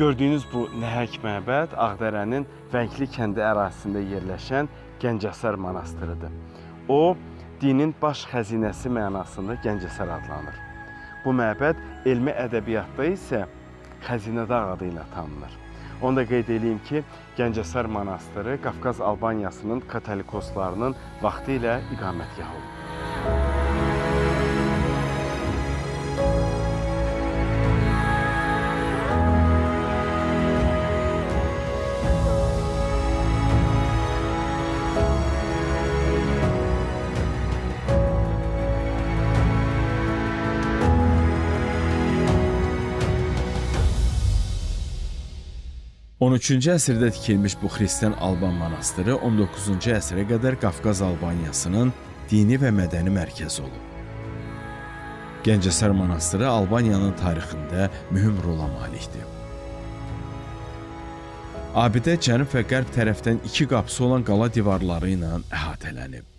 Gördüyünüz bu nəhəng məbəd Ağdərənin Vəngli kəndi ərazisində yerləşən Gəncəsər monastırıdır. O, dinin baş xəzinəsi mənasında Gəncəsər adlanır. Bu məbəd elmi ədəbiyyatda isə Xəzinədağ adı ilə tanınır. Onu da qeyd edeyim ki, Gəncəsər monastırı Qafqaz Albaniyasının katolikoslarının vaxtı ilə iqamətgah olub. 13-cü əsrdə tikilmiş bu xristian Alban monastırı 19-cu əsrə qədər Qafqaz Albaniyasının dini və mədəni mərkəzi olub. Gəncəsər monastırı Albaniyanın tarixində mühüm rola malikdir. Abidə cənub və qərb tərəfdən iki qapısı olan qala divarları ilə əhatələnib.